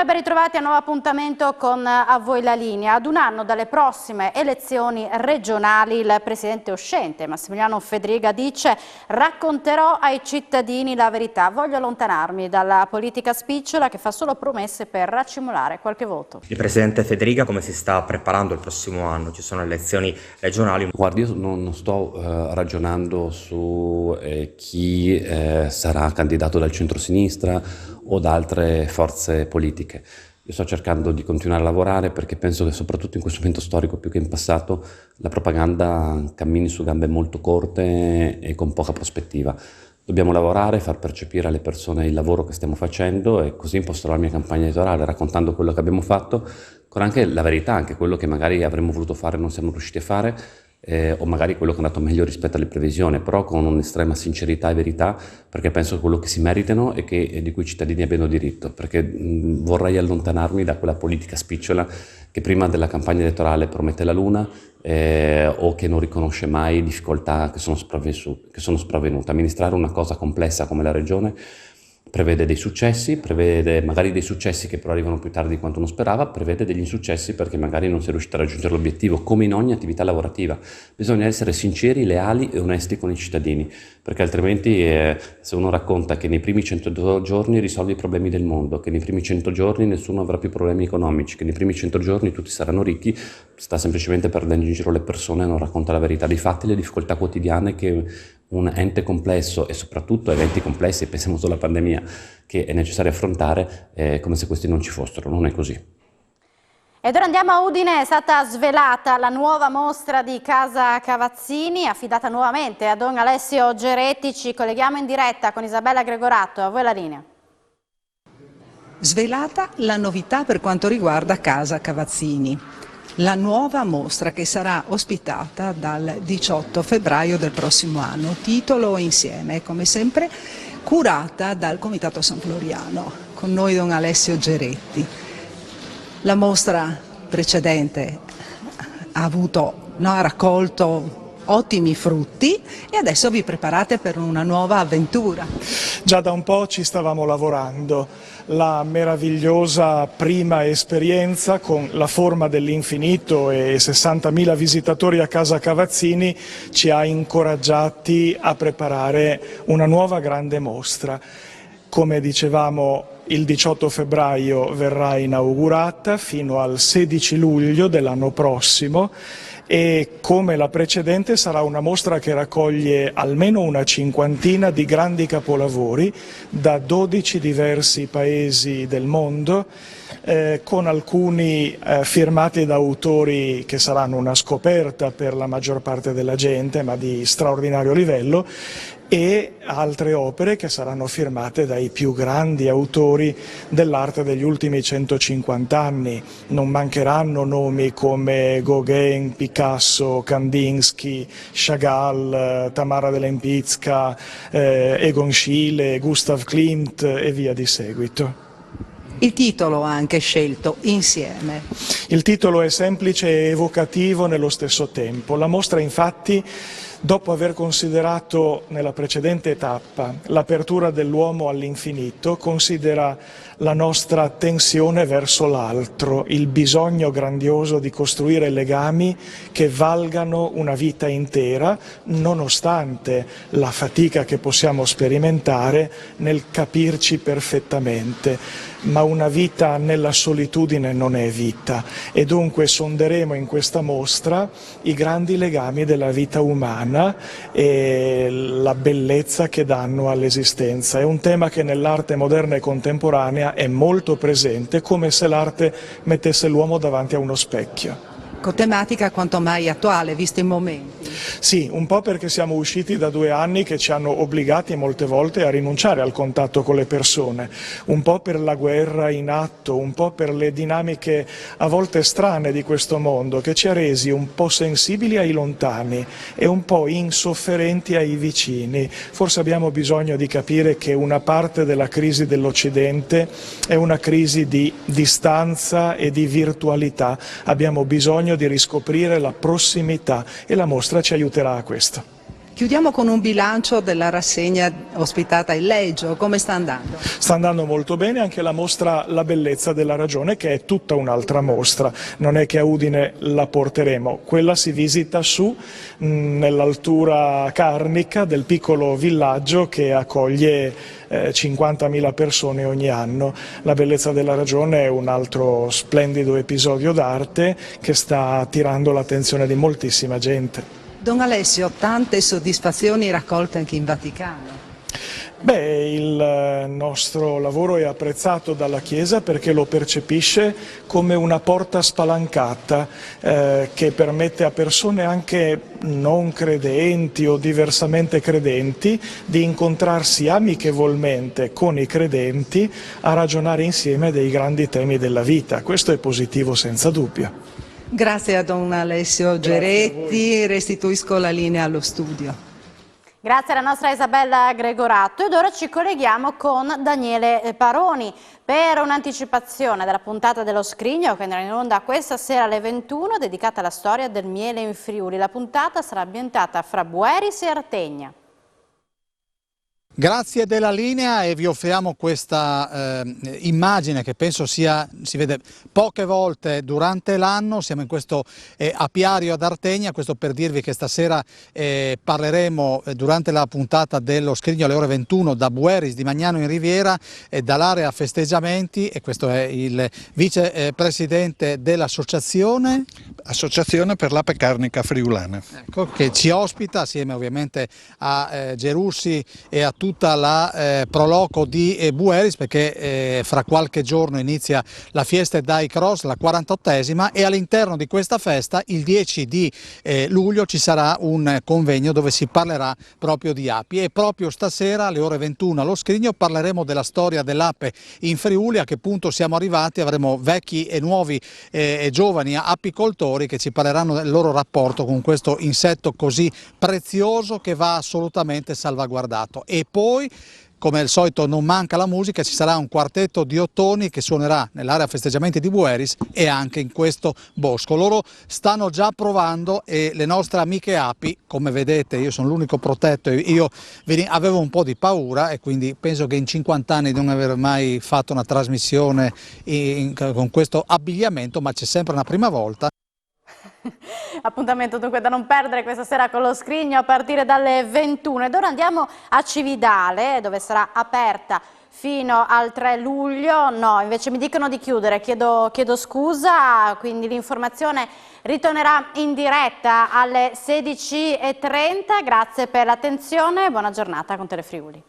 e ben ritrovati a un nuovo appuntamento con A Voi la Linea. Ad un anno dalle prossime elezioni regionali, il presidente uscente Massimiliano Fedriga dice: racconterò ai cittadini la verità, voglio allontanarmi dalla politica spicciola che fa solo promesse per raccimolare qualche voto. Il presidente Fedriga come si sta preparando il prossimo anno? Ci sono elezioni regionali. Guardi, io non sto ragionando su chi sarà candidato dal centro-sinistra o da altre forze politiche. Io sto cercando di continuare a lavorare perché penso che soprattutto in questo momento storico, più che in passato, la propaganda cammini su gambe molto corte e con poca prospettiva. Dobbiamo lavorare, far percepire alle persone il lavoro che stiamo facendo e così imposterò la mia campagna elettorale raccontando quello che abbiamo fatto, con anche la verità, anche quello che magari avremmo voluto fare e non siamo riusciti a fare, o magari quello che è andato meglio rispetto alle previsioni, però con un'estrema sincerità e verità, perché penso che quello che si meritano e di cui i cittadini abbiano diritto, perché vorrei allontanarmi da quella politica spicciola che prima della campagna elettorale promette la luna o che non riconosce mai difficoltà che sono spravvenute. Amministrare una cosa complessa come la regione prevede dei successi, prevede magari dei successi che però arrivano più tardi di quanto uno sperava, prevede degli insuccessi perché magari non si è riuscito a raggiungere l'obiettivo, come in ogni attività lavorativa. Bisogna essere sinceri, leali e onesti con i cittadini, perché altrimenti se uno racconta che nei primi 100 giorni risolve i problemi del mondo, che nei primi 100 giorni nessuno avrà più problemi economici, che nei primi 100 giorni tutti saranno ricchi, sta semplicemente perdendo in giro le persone e non racconta la verità dei fatti, le difficoltà quotidiane che un ente complesso e soprattutto eventi complessi, pensiamo solo alla pandemia, che è necessario affrontare come se questi non ci fossero. Non è così. Ed ora andiamo a Udine. È stata svelata la nuova mostra di Casa Cavazzini, affidata nuovamente a Don Alessio Geretti. Ci colleghiamo in diretta con Isabella Gregorato. A voi la linea. Svelata la novità per quanto riguarda Casa Cavazzini. La nuova mostra che sarà ospitata dal 18 febbraio del prossimo anno, titolo Insieme, come sempre curata dal Comitato San Floriano, con noi Don Alessio Geretti. La mostra precedente ha raccolto ottimi frutti e adesso vi preparate per una nuova avventura. Già da un po' ci stavamo lavorando. La meravigliosa prima esperienza con la forma dell'infinito e 60.000 visitatori a Casa Cavazzini ci ha incoraggiati a preparare una nuova grande mostra. Come dicevamo, il 18 febbraio verrà inaugurata fino al 16 luglio dell'anno prossimo e come la precedente sarà una mostra che raccoglie almeno una cinquantina di grandi capolavori da 12 diversi paesi del mondo, con alcuni firmati da autori che saranno una scoperta per la maggior parte della gente, ma di straordinario livello, e altre opere che saranno firmate dai più grandi autori dell'arte degli ultimi 150 anni. Non mancheranno nomi come Gauguin, Picasso, Kandinsky, Chagall, Tamara de Lempicka, Egon Schiele, Gustav Klimt e via di seguito. Il titolo ha anche scelto Insieme. Il titolo è semplice e evocativo nello stesso tempo. La mostra infatti, dopo aver considerato nella precedente tappa l'apertura dell'uomo all'infinito, considera la nostra tensione verso l'altro, il bisogno grandioso di costruire legami che valgano una vita intera, nonostante la fatica che possiamo sperimentare nel capirci perfettamente. Ma una vita nella solitudine non è vita e dunque sonderemo in questa mostra i grandi legami della vita umana e la bellezza che danno all'esistenza. È un tema che nell'arte moderna e contemporanea è molto presente, come se l'arte mettesse l'uomo davanti a uno specchio. Con tematica quanto mai attuale, visto i momenti. Sì, un po' perché siamo usciti da 2 anni che ci hanno obbligati molte volte a rinunciare al contatto con le persone, un po' per la guerra in atto, un po' per le dinamiche a volte strane di questo mondo che ci ha resi un po' sensibili ai lontani e un po' insofferenti ai vicini. Forse abbiamo bisogno di capire che una parte della crisi dell'Occidente è una crisi di distanza e di virtualità. Abbiamo bisogno di riscoprire la prossimità e la mostra ci aiuterà a questo. Chiudiamo con un bilancio della rassegna ospitata in Leggio, come sta andando? Sta andando molto bene anche la mostra La bellezza della ragione, che è tutta un'altra mostra, non è che a Udine la porteremo, quella si visita su nell'altura carnica del piccolo villaggio che accoglie 50.000 persone ogni anno. La bellezza della ragione è un altro splendido episodio d'arte che sta attirando l'attenzione di moltissima gente. Don Alessio, tante soddisfazioni raccolte anche in Vaticano. Beh, il nostro lavoro è apprezzato dalla Chiesa perché lo percepisce come una porta spalancata che permette a persone anche non credenti o diversamente credenti di incontrarsi amichevolmente con i credenti a ragionare insieme dei grandi temi della vita. Questo è positivo senza dubbio. Grazie a Don Alessio Geretti, restituisco la linea allo studio. Grazie alla nostra Isabella Gregorato ed ora ci colleghiamo con Daniele Paroni per un'anticipazione della puntata dello Scrigno che andrà in onda questa sera alle 21 dedicata alla storia del miele in Friuli. La puntata sarà ambientata fra Bueris e Artegna. Grazie della linea e vi offriamo questa immagine che penso si vede poche volte durante l'anno. Siamo in questo apiario ad Artegna, questo per dirvi che stasera parleremo durante la puntata dello Scrigno alle ore 21 da Bueris di Magnano in Riviera e dall'area festeggiamenti, e questo è il vicepresidente dell'associazione per l'Ape Carnica Friulana. Ecco, che ci ospita assieme ovviamente a Gerussi e a tutta la Proloco di Bueris, perché fra qualche giorno inizia la fiesta Dai Cross, la 48esima, e all'interno di questa festa il 10 di luglio ci sarà un convegno dove si parlerà proprio di api, e proprio stasera alle ore 21 allo Scrigno parleremo della storia dell'ape in Friuli, a che punto siamo arrivati. Avremo vecchi e nuovi e giovani apicoltori che ci parleranno del loro rapporto con questo insetto così prezioso che va assolutamente salvaguardato. E poi, come al solito, non manca la musica, ci sarà un quartetto di ottoni che suonerà nell'area festeggiamenti di Bueris e anche in questo bosco. Loro stanno già provando e le nostre amiche api, come vedete io sono l'unico protetto, io avevo un po' di paura e quindi penso che in 50 anni di non aver mai fatto una trasmissione con questo abbigliamento, ma c'è sempre una prima volta. Appuntamento dunque da non perdere questa sera con lo Scrigno a partire dalle 21. Ed ora andiamo a Cividale, dove sarà aperta fino al 3 luglio. No, invece mi dicono di chiudere, chiedo scusa, quindi l'informazione ritornerà in diretta alle 16:30. Grazie per l'attenzione e buona giornata con Telefriuli.